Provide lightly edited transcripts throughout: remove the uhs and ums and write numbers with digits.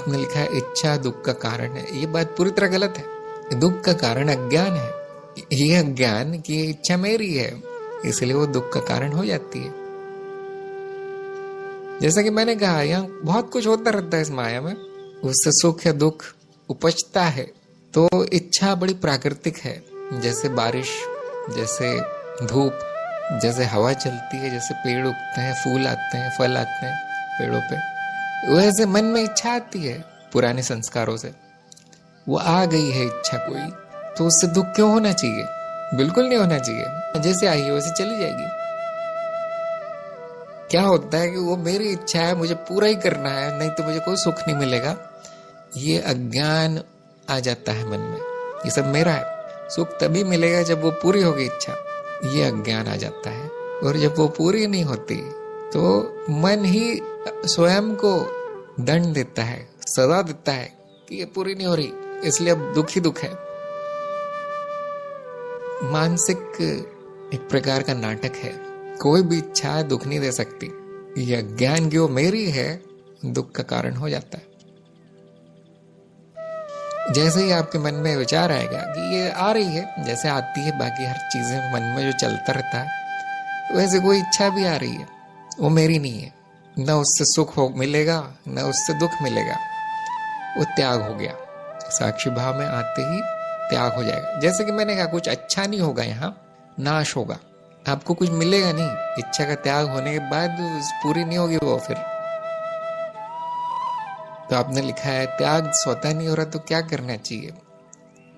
आपने लिखा है इच्छा दुख का कारण है। ये बात पूरी तरह गलत है। दुख का कारण अज्ञान है। ये अज्ञान की इच्छा मेरी है, इसलिए वो दुख का कारण हो जाती है। जैसा कि मैंने कहा, यहाँ बहुत कुछ होता रहता है इस माया में, उससे सुख या दुख उपजता है। तो इच्छा बड़ी प्राकृतिक है। जैसे बारिश, जैसे धूप, जैसे हवा चलती है, जैसे पेड़ उगते हैं, फूल आते हैं, फल आते हैं पेड़ों पे, वैसे मन में इच्छा आती है पुराने संस्कारों से। वो आ गई है इच्छा कोई, तो उससे दुख क्यों होना चाहिए? बिल्कुल नहीं होना चाहिए। जैसे आई है वैसे चली जाएगी। क्या होता है कि वो मेरी इच्छा है, मुझे पूरा ही करना है, नहीं तो मुझे कोई सुख नहीं मिलेगा। ये अज्ञान आ जाता है मन में, ये सब मेरा है, सुख तभी मिलेगा जब वो पूरी होगी इच्छा। ये अज्ञान आ जाता है। और जब वो पूरी नहीं होती तो मन ही स्वयं को दंड देता है, सजा देता है कि ये पूरी नहीं हो रही, इसलिए अब दुख ही दुख है। मानसिक एक प्रकार का नाटक है। कोई भी इच्छा दुख नहीं दे सकती। ये अज्ञान की वो मेरी है, दुख का कारण हो जाता है। जैसे ही आपके मन में विचार आएगा कि ये आ रही है, जैसे आती है बाकी हर चीजें मन में जो चलता रहता है, वैसे कोई इच्छा भी आ रही है, वो मेरी नहीं है। न उससे सुख हो मिलेगा, न उससे दुख मिलेगा। वो त्याग हो गया। साक्षी भाव में आते ही त्याग हो जाएगा। जैसे कि मैंने कहा, कुछ अच्छा नहीं होगा, यहाँ नाश होगा, आपको कुछ मिलेगा नहीं। इच्छा का त्याग होने के बाद पूरी नहीं होगी वो फिर। तो आपने लिखा है त्याग स्वतः नहीं हो रहा, तो क्या करना चाहिए?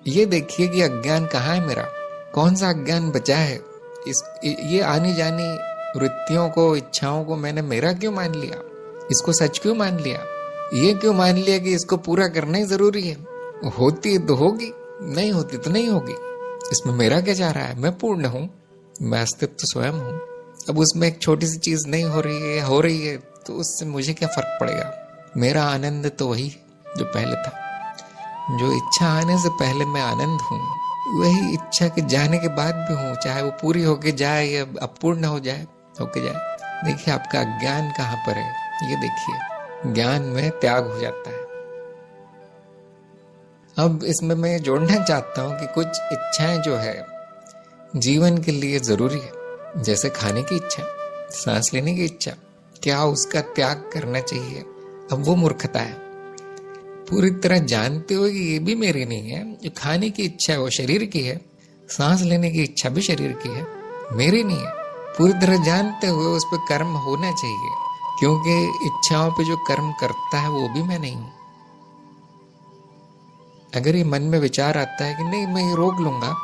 ये देखिए कि अज्ञान कहाँ है मेरा, कौन सा अज्ञान बचा है। ये आनी जानी वृत्तियों को, इच्छाओं को मैंने मेरा क्यों मान लिया? इसको सच क्यों मान लिया? ये क्यों मान लिया कि इसको पूरा करना ही जरूरी है? होती है तो होगी, नहीं होती तो नहीं होगी। इसमें मेरा क्या जा रहा है? मैं पूर्ण हूँ, मैं अस्तित्व तो स्वयं हूँ। अब उसमें एक छोटी सी चीज नहीं हो रही है, हो रही है, तो उससे मुझे क्या फर्क पड़ेगा? मेरा आनंद तो वही जो पहले था। जो इच्छा आने से पहले मैं आनंद हूँ, वही इच्छा के जाने के बाद भी हूँ, चाहे वो पूरी होके जाए या अपूर्ण हो जाए, होके जाए। देखिए आपका अज्ञान कहाँ पर है, ये देखिए। ज्ञान में त्याग हो जाता है। अब इसमें मैं जोड़ना चाहता हूँ कि कुछ इच्छाएं जो है जीवन के लिए जरूरी है, जैसे खाने की इच्छा, सांस लेने की इच्छा, क्या उसका त्याग करना चाहिए? अब वो मूर्खता है। पूरी तरह जानते हो कि ये भी मेरी नहीं है। जो खाने की इच्छा है वो शरीर की है, सांस लेने की इच्छा भी शरीर की है, मेरी नहीं है। पूरी तरह जानते हुए उस पर कर्म होना चाहिए, क्योंकि इच्छाओं पे जो कर्म करता है वो भी मैं नहीं हूं। अगर ये मन में विचार आता है कि नहीं मैं ये रोक लूंगा,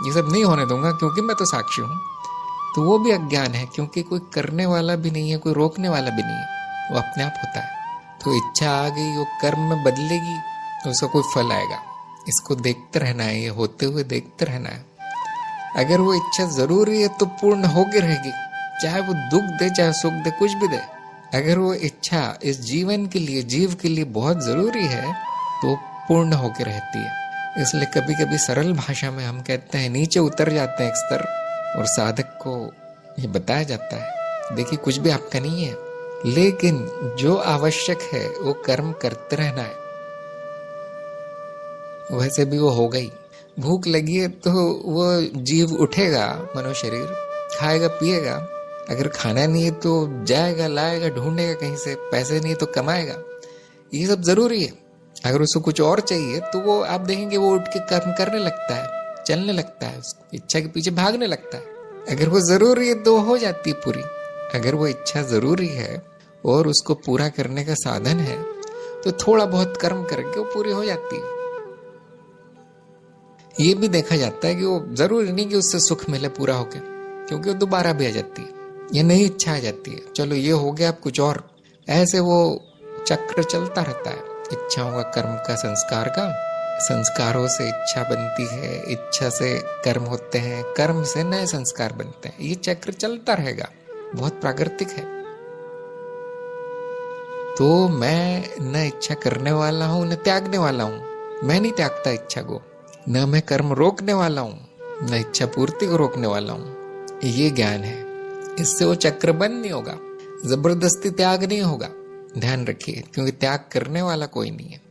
ये सब नहीं होने दूंगा क्योंकि मैं तो साक्षी हूं, तो वो भी अज्ञान है, क्योंकि कोई करने वाला भी नहीं है, कोई रोकने वाला भी नहीं है, वो अपने आप होता है। तो इच्छा आ गई, वो कर्म में बदलेगी तो उसका कोई फल आएगा। इसको देखते रहना है, ये होते हुए देखते रहना है। अगर वो इच्छा जरूरी है तो पूर्ण होकर रहेगी, चाहे वो दुख दे चाहे सुख दे, कुछ भी दे। अगर वो इच्छा इस जीवन के लिए, जीव के लिए बहुत जरूरी है, तो पूर्ण होकर रहती है। इसलिए कभी कभी सरल भाषा में हम कहते हैं, नीचे उतर जाते हैं एक स्तर, और साधक को ये बताया जाता है, देखिए कुछ भी आपका नहीं है, लेकिन जो आवश्यक है वो कर्म करते रहना है। वैसे भी वो हो गई। भूख लगी है तो वो जीव उठेगा, मनुष्य शरीर खाएगा पिएगा। अगर खाना नहीं है तो जाएगा, लाएगा, ढूंढेगा कहीं से, पैसे नहीं है तो कमाएगा। ये सब जरूरी है। अगर उसको कुछ और चाहिए तो वो आप देखेंगे वो उठ के कर्म करने लगता है, चलने लगता है, इच्छा के पीछे भागने लगता है। अगर वो जरूरी है तो हो जाती है पूरी। अगर वो इच्छा जरूरी है और उसको पूरा करने का साधन है, तो थोड़ा बहुत कर्म करके वो पूरी हो जाती है। ये भी देखा जाता है कि वो जरूरी नहीं कि उससे सुख मिले पूरा होके, क्योंकि वो दोबारा भी आ जाती है, ये नई इच्छा आ जाती है। चलो ये हो गया, अब कुछ और। ऐसे वो चक्र चलता रहता है, इच्छाओं का, कर्म का, संस्कार का। संस्कारों से इच्छा बनती है, इच्छा से कर्म होते हैं, कर्म से नए संस्कार बनते हैं। ये चक्र चलता रहेगा, बहुत प्राकृतिक है। तो मैं न इच्छा करने वाला हूं न त्यागने वाला हूं। मैं नहीं त्यागता इच्छा को, न मैं कर्म रोकने वाला हूं, न इच्छा पूर्ति को रोकने वाला हूं। ये ज्ञान है। इससे वो चक्र बंद नहीं होगा, जबरदस्ती त्याग नहीं होगा। ध्यान रखिए, क्योंकि त्याग करने वाला कोई नहीं है।